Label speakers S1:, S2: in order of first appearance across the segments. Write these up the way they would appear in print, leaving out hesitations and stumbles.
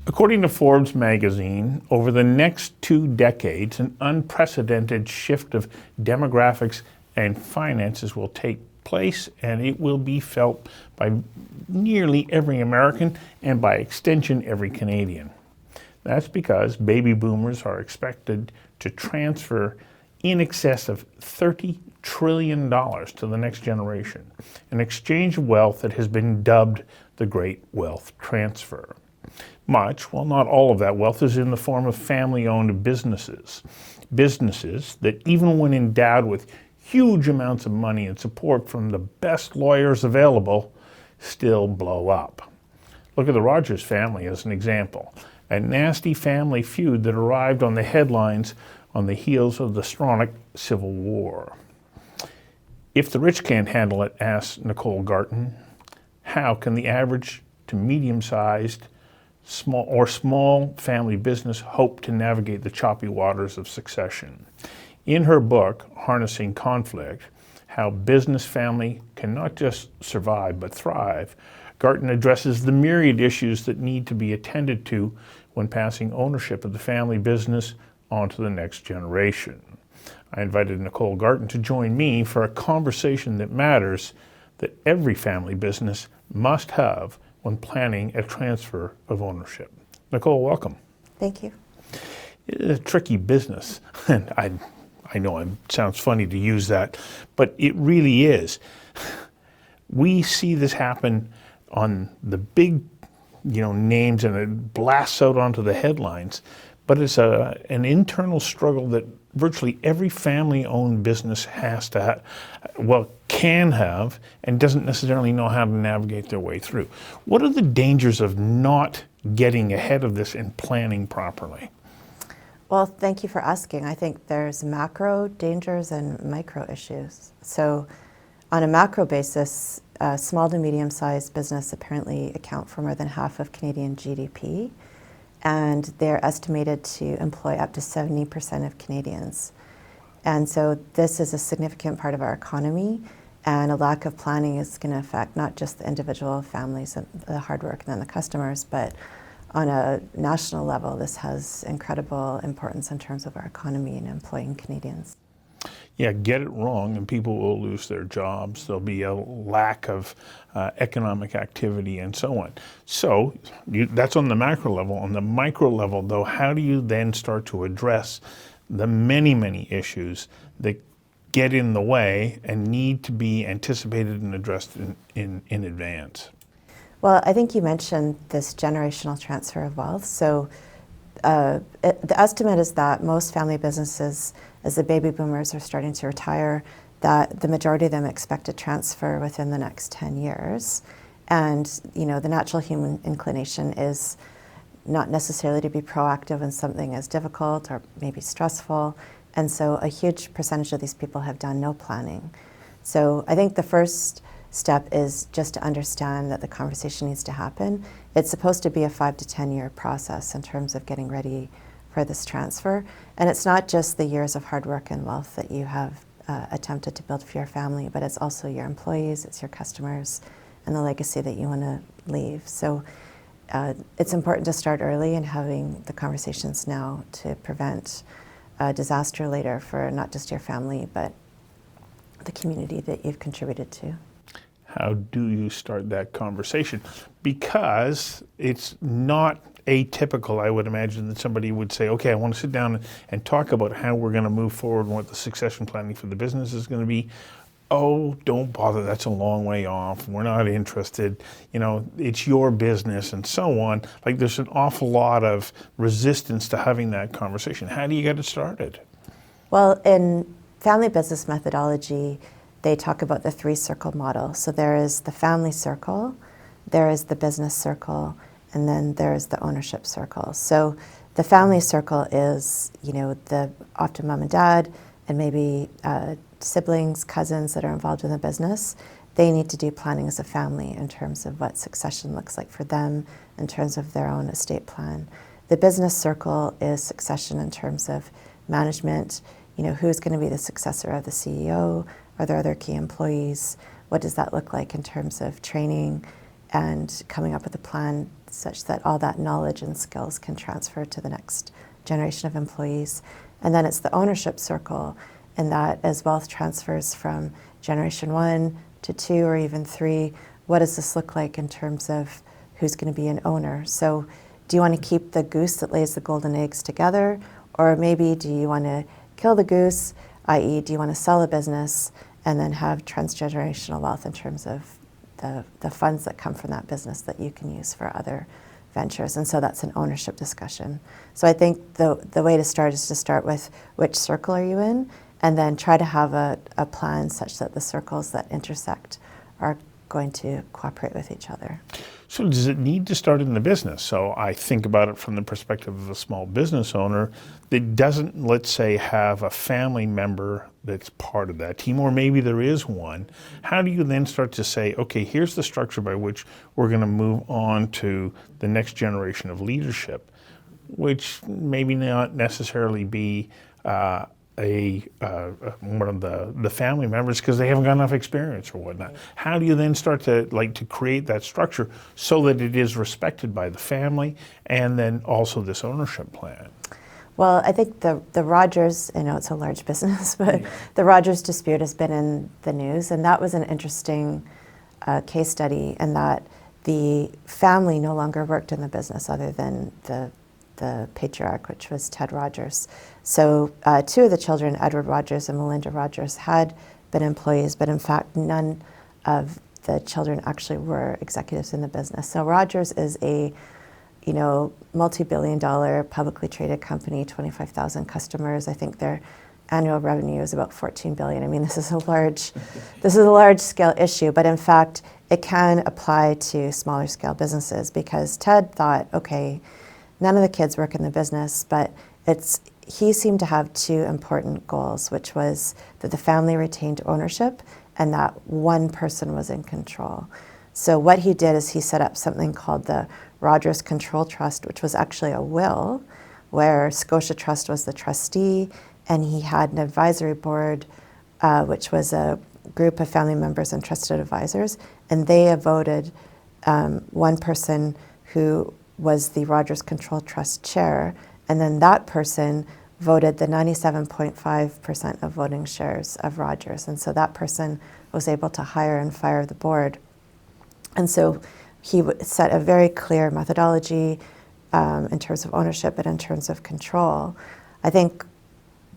S1: According to Forbes magazine, over the next 2 decades, an unprecedented shift of demographics and finances will take place, and it will be felt by nearly every American and by extension every Canadian. That's because baby boomers are expected to transfer in excess of $30 trillion to the next generation, an exchange of wealth that has been dubbed the Great Wealth Transfer. Much, well, not all of that wealth is in the form of family-owned businesses. Businesses that, even when endowed with huge amounts of money and support from the best lawyers available, still blow up. Look at the Rogers family as an example, a nasty family feud that arrived on the headlines on the heels of the Stronach Civil War. If the rich can't handle it, asks Nicole Garton, how can the average to medium-sized small family business hope to navigate the choppy waters of succession? In her book, Harnessing Conflict, How Business Family Can Not Just Survive but Thrive, Garton addresses the myriad issues that need to be attended to when passing ownership of the family business on to the next generation. I invited Nicole Garton to join me for a conversation that matters, that every family business must have when planning a transfer of ownership. Nicole, welcome.
S2: Thank you.
S1: It's a tricky business, and I know it sounds funny to use that, but it really is. We see this happen on the big, names, and it blasts out onto the headlines, but it's an internal struggle that virtually every family-owned business has to have, can have, and doesn't necessarily know how to navigate their way through. What are the dangers of not getting ahead of this and planning properly?
S2: Well, thank you for asking. I think there's macro dangers and micro issues. So on a macro basis, small to medium-sized business apparently account for more than half of Canadian GDP, and they're estimated to employ up to 70% of Canadians. And so this is a significant part of our economy, and a lack of planning is going to affect not just the individual families and the hard work and then the customers, but on a national level, this has incredible importance in terms of our economy and employing Canadians.
S1: Yeah, get it wrong and people will lose their jobs. There'll be a lack of economic activity and so on. So that's on the macro level. On the micro level, though, how do you then start to address the many, many issues that get in the way and need to be anticipated and addressed in advance?
S2: Well, I think you mentioned this generational transfer of wealth. So the estimate is that most family businesses, as the baby boomers are starting to retire, that the majority of them expect to transfer within the next 10 years. And, the natural human inclination is not necessarily to be proactive in something as difficult or maybe stressful. And so a huge percentage of these people have done no planning. So I think the first step is just to understand that the conversation needs to happen. It's supposed to be a 5 to 10 year process in terms of getting ready for this transfer. And it's not just the years of hard work and wealth that you have attempted to build for your family, but it's also your employees, it's your customers, and the legacy that you want to leave. So it's important to start early and having the conversations now to prevent disaster later for not just your family, but the community that you've contributed to.
S1: How do you start that conversation? Because it's not atypical, I would imagine, that somebody would say, okay, I want to sit down and talk about how we're going to move forward and what the succession planning for the business is going to be. Oh, don't bother, that's a long way off. We're not interested. It's your business and so on. Like, there's an awful lot of resistance to having that conversation. How do you get it started?
S2: Well, in family business methodology, they talk about the 3-circle model. So there is the family circle, there is the business circle, and then there is the ownership circle. So the family circle is, the often mom and dad and maybe siblings, cousins that are involved in the business. They need to do planning as a family in terms of what succession looks like for them, in terms of their own estate plan. The business circle is succession in terms of management. Who's going to be the successor of the CEO? Are there other key employees? What does that look like in terms of training and coming up with a plan such that all that knowledge and skills can transfer to the next generation of employees. And then it's the ownership circle, and that as wealth transfers from generation 1 to 2 or even 3, what does this look like in terms of who's going to be an owner? So do you want to keep the goose that lays the golden eggs together, or maybe do you want to kill the goose, i.e. do you want to sell a business and then have transgenerational wealth in terms of the funds that come from that business that you can use for other ventures? And so that's an ownership discussion. So I think the way to start is to start with which circle are you in, and then try to have a plan such that the circles that intersect are going to cooperate with each other.
S1: So does it need to start in the business? So I think about it from the perspective of a small business owner that doesn't, let's say, have a family member that's part of that team, or maybe there is one. How do you then start to say, okay, here's the structure by which we're going to move on to the next generation of leadership, which maybe not necessarily be one of the family members because they haven't got enough experience or whatnot. How do you then start to create that structure so that it is respected by the family and then also this ownership plan?
S2: Well, I think the Rogers, I know it's a large business, but the Rogers dispute has been in the news, and that was an interesting case study in that the family no longer worked in the business other than the patriarch, which was Ted Rogers. So 2 of the children, Edward Rogers and Melinda Rogers, had been employees, but in fact none of the children actually were executives in the business. So Rogers is a multi-billion-dollar publicly traded company, 25,000 customers. I think their annual revenue is about $14 billion. I mean, this is a large scale issue, but in fact, it can apply to smaller scale businesses because Ted thought, okay, none of the kids work in the business, but he seemed to have 2 important goals, which was that the family retained ownership and that one person was in control. So what he did is he set up something called the Rogers Control Trust, which was actually a will where Scotia Trust was the trustee, and he had an advisory board, which was a group of family members and trusted advisors, and they voted one person who was the Rogers Control Trust chair, and then that person voted the 97.5% of voting shares of Rogers, and so that person was able to hire and fire the board. And so he set a very clear methodology in terms of ownership and in terms of control. I think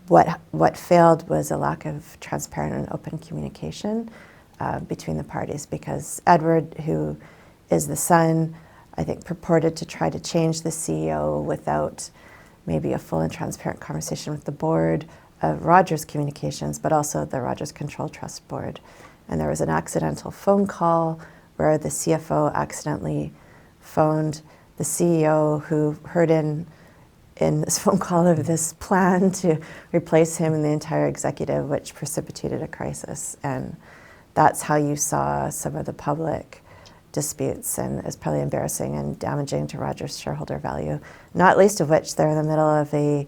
S2: what failed was a lack of transparent and open communication between the parties, because Edward, who is the son, I think purported to try to change the CEO without maybe a full and transparent conversation with the board of Rogers Communications, but also the Rogers Control Trust board. And there was an accidental phone call where the CFO accidentally phoned the CEO, who heard in this phone call of this plan to replace him and the entire executive, which precipitated a crisis. And that's how you saw some of the public disputes, and it's probably embarrassing and damaging to Rogers' shareholder value, not least of which they're in the middle of I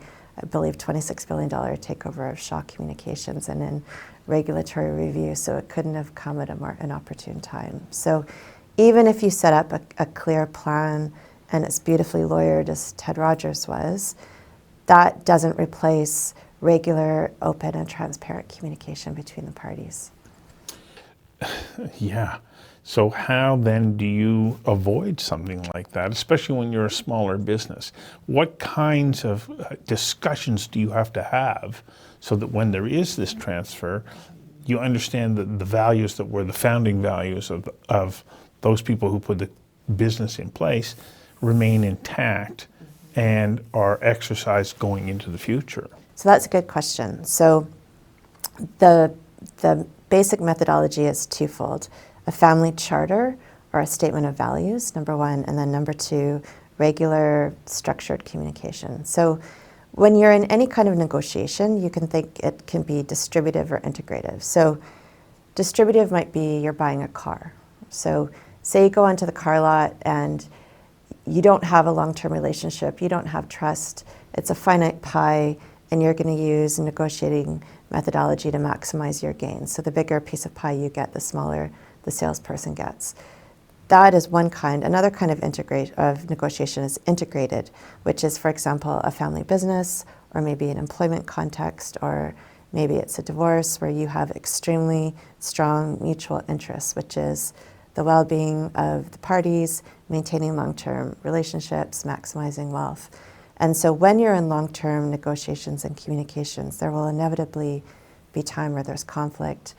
S2: believe, $26 billion takeover of Shaw Communications and in regulatory review, so it couldn't have come at an opportune time. So even if you set up a clear plan and it's beautifully lawyered as Ted Rogers was, that doesn't replace regular, open, and transparent communication between the parties.
S1: Yeah. So how then do you avoid something like that, especially when you're a smaller business? What kinds of discussions do you have to have so that when there is this transfer, you understand that the values that were the founding values of those people who put the business in place remain intact and are exercised going into the future?
S2: So that's a good question. So the basic methodology is twofold: a family charter or a statement of values, number one, and then number two, regular structured communication. So when you're in any kind of negotiation, you can think it can be distributive or integrative. So distributive might be you're buying a car. So say you go onto the car lot and you don't have a long-term relationship, you don't have trust, it's a finite pie, and you're going to use a negotiating methodology to maximize your gains. So the bigger a piece of pie you get, the smaller the salesperson gets. that is one kind. Another kind of negotiation is integrated, which is, for example, a family business, or maybe an employment context, or maybe it's a divorce where you have extremely strong mutual interests, which is the well-being of the parties, maintaining long-term relationships, maximizing wealth. And so when you're in long-term negotiations and communications, there will inevitably be time where there's conflict.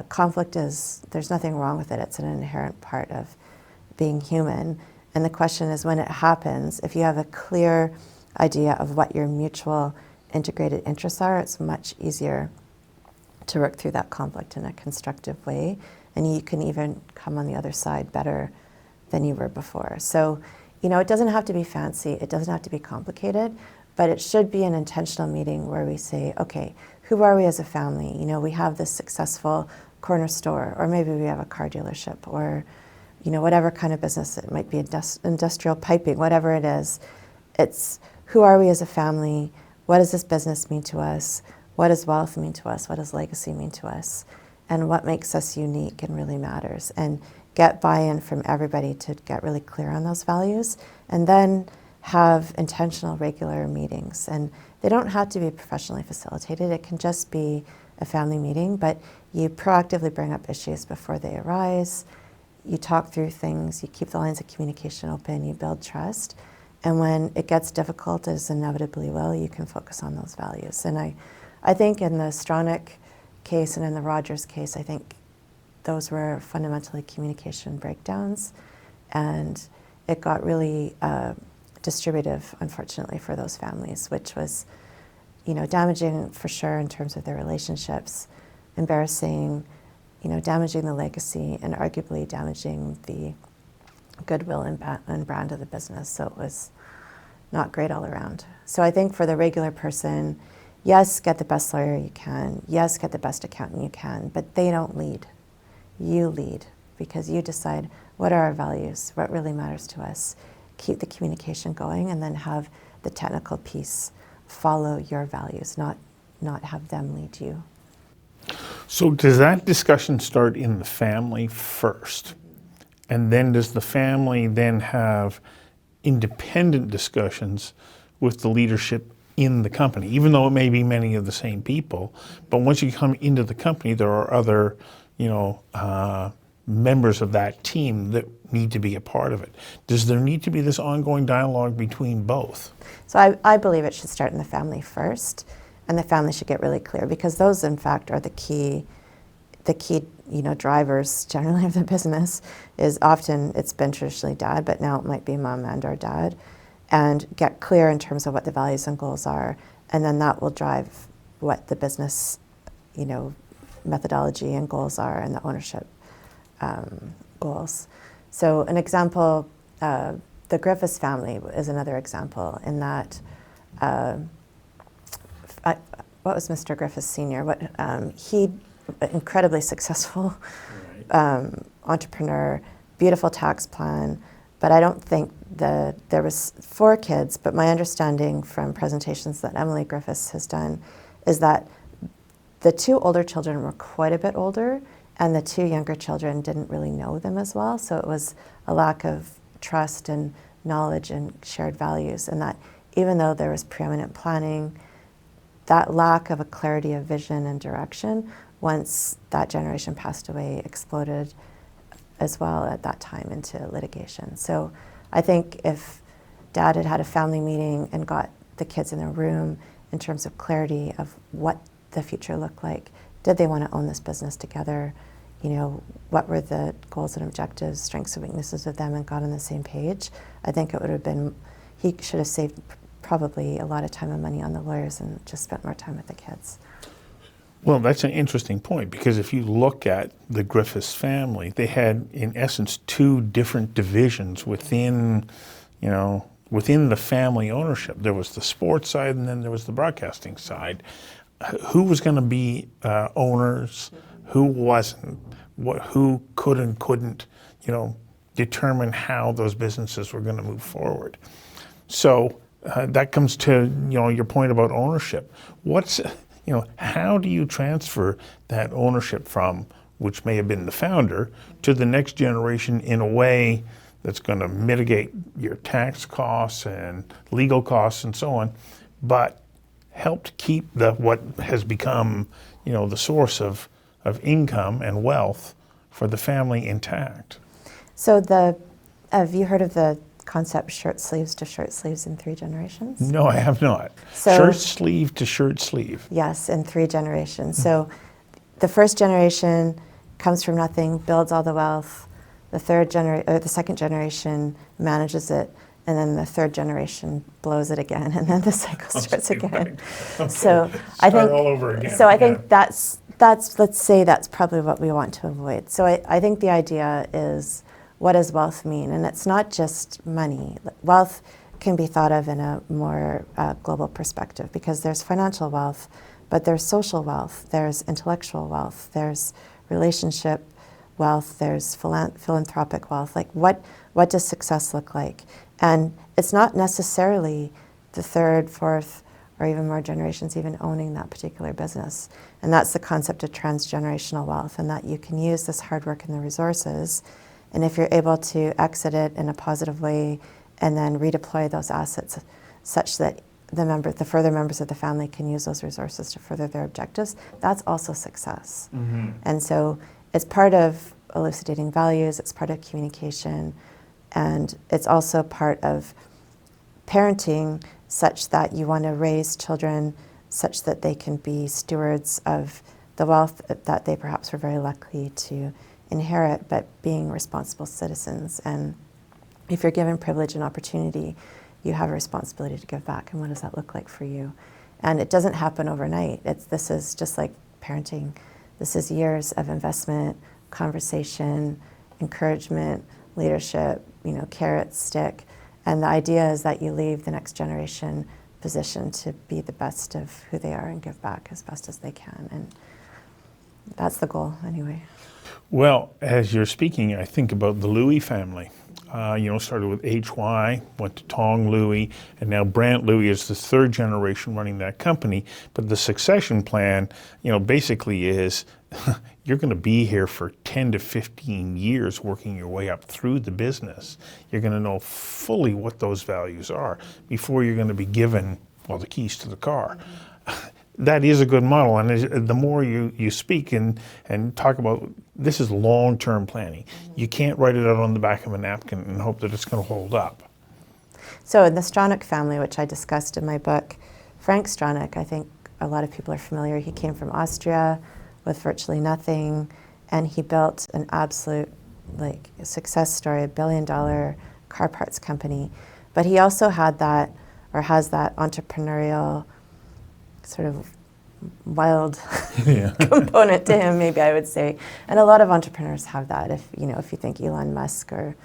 S2: Conflict there's nothing wrong with it. It's an inherent part of being human. And the question is, when it happens, if you have a clear idea of what your mutual integrated interests are, it's much easier to work through that conflict in a constructive way. And you can even come on the other side better than you were before. So, it doesn't have to be fancy, it doesn't have to be complicated, but it should be an intentional meeting where we say, okay, who are we as a family? We have this successful corner store, or maybe we have a car dealership, or whatever kind of business it might be, industrial piping, whatever it is. It's who are we as a family? What does this business mean to us? What does wealth mean to us? What does legacy mean to us? And what makes us unique and really matters? And get buy-in from everybody to get really clear on those values, and then have intentional regular meetings. And they don't have to be professionally facilitated. It can just be a family meeting, but you proactively bring up issues before they arise. You talk through things, you keep the lines of communication open, you build trust. And when it gets difficult, as inevitably will, you can focus on those values. And I think in the Stronach case and in the Rogers case, I think those were fundamentally communication breakdowns, and it got really distributive, unfortunately, for those families, which was, damaging for sure in terms of their relationships, embarrassing, damaging the legacy, and arguably damaging the goodwill and brand of the business. So it was not great all around. So I think for the regular person, yes, get the best lawyer you can, yes, get the best accountant you can, but they don't lead. You lead, because you decide what are our values, what really matters to us. Keep the communication going, and then have the technical piece follow your values, not have them lead you.
S1: So does that discussion start in the family first? And then does the family then have independent discussions with the leadership in the company, even though it may be many of the same people? But once you come into the company, there are other members of that team that need to be a part of it. Does there need to be this ongoing dialogue between both?
S2: So I believe it should start in the family first, and the family should get really clear, because those, in fact, are the key drivers generally of the business. Is often it's been traditionally dad, but now it might be mom and or dad, and get clear in terms of what the values and goals are, and then that will drive what the business, methodology and goals are, and the ownership goals. So an example, the Griffiths family is another example in that, what was Mr. Griffiths Sr.? He, incredibly successful entrepreneur, beautiful tax plan, but I don't think there was 4 kids, but my understanding from presentations that Emily Griffiths has done is that the 2 older children were quite a bit older, and the 2 younger children didn't really know them as well. So it was a lack of trust and knowledge and shared values, and that even though there was preeminent planning, that lack of a clarity of vision and direction, once that generation passed away, exploded as well at that time into litigation. So I think if Dad had had a family meeting and got the kids in a room in terms of clarity of what the future looked like, did they want to own this business together? What were the goals and objectives, strengths and weaknesses of them, and got on the same page, I think it would have been, he should have saved probably a lot of time and money on the lawyers and just spent more time with the kids.
S1: Well, that's an interesting point, because if you look at the Griffiths family, they had, in essence, 2 different divisions within the family ownership. There was the sports side, and then there was the broadcasting side. Who was going to be owners? Who wasn't? Who could and couldn't, determine how those businesses were going to move forward. So that comes to your point about ownership. How do you transfer that ownership from which may have been the founder, to the next generation in a way that's going to mitigate your tax costs and legal costs and so on, but helped keep what has become, the source of income and wealth for the family intact.
S2: So have you heard of the concept shirt sleeves to shirt sleeves in 3 generations?
S1: No, I have not.
S2: So,
S1: shirt sleeve to shirt sleeve.
S2: Yes, in 3 generations. So the first generation comes from nothing, builds all the wealth. The second generation manages it, and then the third generation blows it again, and then the cycle starts again.
S1: Okay.
S2: So
S1: I think all over again.
S2: So I think that's let's say that's probably what we want to avoid. So I think the idea is, what does wealth mean? And it's not just money. Wealth can be thought of in a more global perspective, because there's financial wealth, but there's social wealth, there's intellectual wealth, there's relationship wealth, there's philanthropic wealth. Like what does success look like? And it's not necessarily the third, fourth, or even more generations even owning that particular business. And that's the concept of transgenerational wealth, and that you can use this hard work and the resources, and if you're able to exit it in a positive way and then redeploy those assets such that the further members of the family can use those resources to further their objectives, that's also success. Mm-hmm. And so it's part of elucidating values, it's part of communication, and it's also part of parenting such that you want to raise children such that they can be stewards of the wealth that they perhaps were very lucky to inherit, but being responsible citizens. And if you're given privilege and opportunity, you have a responsibility to give back. And what does that look like for you? And it doesn't happen overnight. This is just like parenting. This is years of investment, conversation, encouragement, leadership, carrot, stick. And the idea is that you leave the next generation positioned to be the best of who they are and give back as best as they can. And that's the goal anyway.
S1: Well, as you're speaking, I think about the Louis family. Started with H.Y., went to Tong Louis, and now Brant Louis is the third generation running that company. But the succession plan, basically is you're going to be here for 10 to 15 years working your way up through the business. You're going to know fully what those values are before you're going to be given, the keys to the car. That is a good model, and the more you speak and talk about, this is long-term planning. You can't write it out on the back of a napkin and hope that it's going to hold up.
S2: So in the Stronach family, which I discussed in my book, Frank Stronach, I think a lot of people are familiar. He came from Austria with virtually nothing, and he built an absolute success story, $1 billion car parts company. But he also has that entrepreneurial sort of wild component to him, maybe I would say. And a lot of entrepreneurs have that. If you think Elon Musk or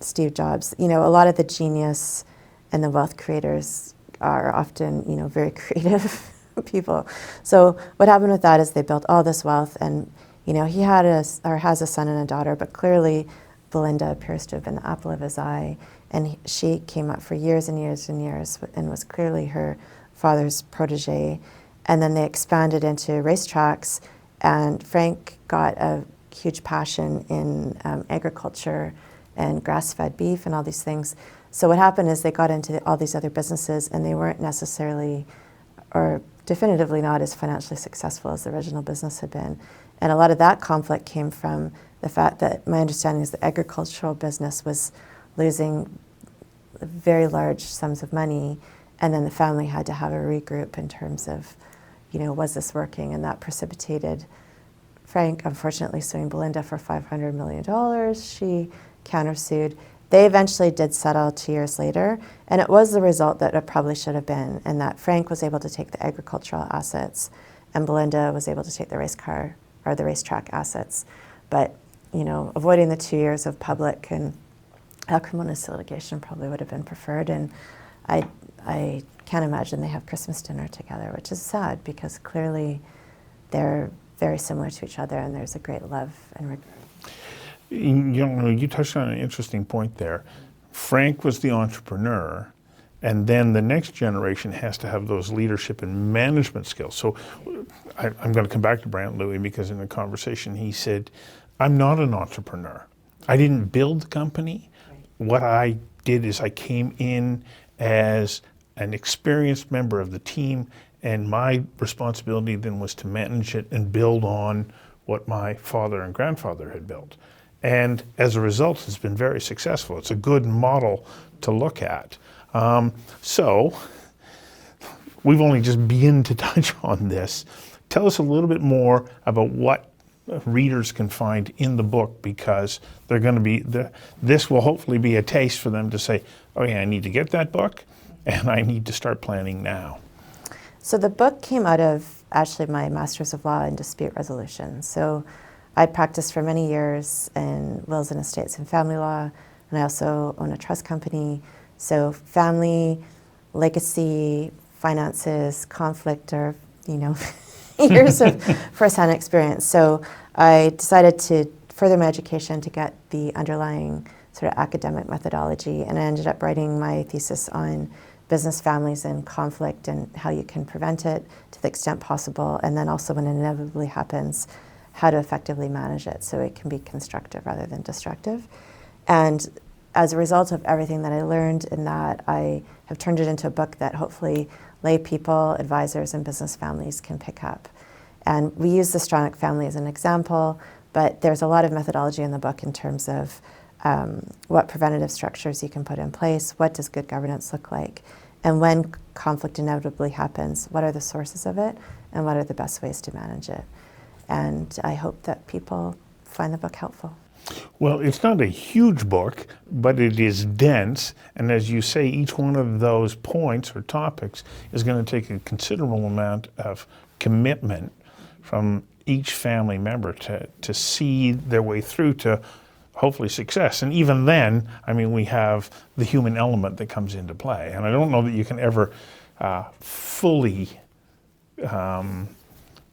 S2: Steve Jobs, a lot of the genius and the wealth creators are often very creative people. So what happened with that is they built all this wealth, and he has a son and a daughter, but clearly Belinda appears to have been the apple of his eye, and she came up for years and years and years and was clearly her father's protege. And then they expanded into racetracks, and Frank got a huge passion in agriculture and grass-fed beef and all these things. So what happened is they got into all these other businesses, and they weren't necessarily, or definitively not, as financially successful as the original business had been. And a lot of that conflict came from the fact that my understanding is the agricultural business was losing very large sums of money, and then the family had to have a regroup in terms of, was this working? And that precipitated Frank, unfortunately, suing Belinda for $500 million. She countersued. They eventually did settle 2 years later, and it was the result that it probably should have been, in that Frank was able to take the agricultural assets, and Belinda was able to take the racetrack assets. But, avoiding the 2 years of public and acrimonious litigation probably would have been preferred. And I can't imagine they have Christmas dinner together, which is sad, because clearly they're very similar to each other, and there's a great love and regret.
S1: You touched on an interesting point there. Frank was the entrepreneur, And then the next generation has to have those leadership and management skills. So I'm going to come back to Brant Louie, because in the conversation he said, I'm not an entrepreneur. I didn't build the company. What I did is I came in as an experienced member of the team, and my responsibility then was to manage it and build on what my father and grandfather had built. And as a result, it's been very successful. It's a good model to look at. So we've only just begun to touch on this. Tell us a little bit more about what readers can find in the book, because they're going to be, this will hopefully be a taste for them to say, oh yeah, I need to get that book and I need to start planning now.
S2: So the book came out of actually my Master's of Law in Dispute Resolution. So I practiced for many years in wills and estates and family law, and I also own a trust company. So family, legacy, finances, conflict are, years of firsthand experience. So I decided to further my education to get the underlying sort of academic methodology, and I ended up writing my thesis on business families and conflict and how you can prevent it to the extent possible, and then also when it inevitably happens, how to effectively manage it so it can be constructive rather than destructive. And as a result of everything that I learned in that, I have turned it into a book that hopefully lay people, advisors, and business families can pick up. And we use the Stronach family as an example, but there's a lot of methodology in the book in terms of what preventative structures you can put in place, what does good governance look like, and when conflict inevitably happens, what are the sources of it, and what are the best ways to manage it. And I hope that people find the book helpful.
S1: Well, it's not a huge book, but it is dense, and as you say, each one of those points or topics is going to take a considerable amount of commitment from each family member to see their way through to hopefully success. And even then, I mean, we have the human element that comes into play, and I don't know that you can ever fully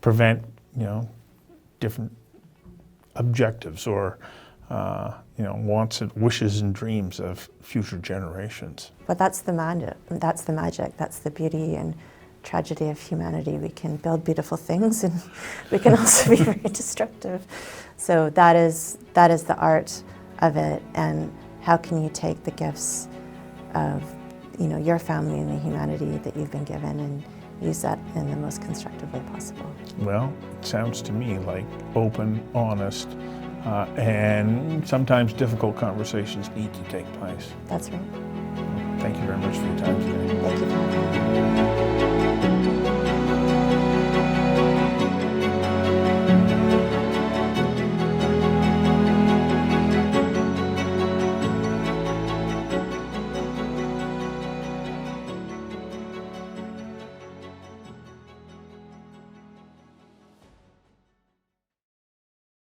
S1: prevent, different objectives or wants and wishes and dreams of future generations.
S2: But that's the magic. That's the beauty and tragedy of humanity. We can build beautiful things, and we can also be very destructive. So that is the art of it. And how can you take the gifts of your family and the humanity that you've been given and use that in the most constructive way possible?
S1: Well, it sounds to me like open, honest, and sometimes difficult conversations need to take place.
S2: That's right.
S1: Thank you very much for your time today.
S2: Thank you for having me.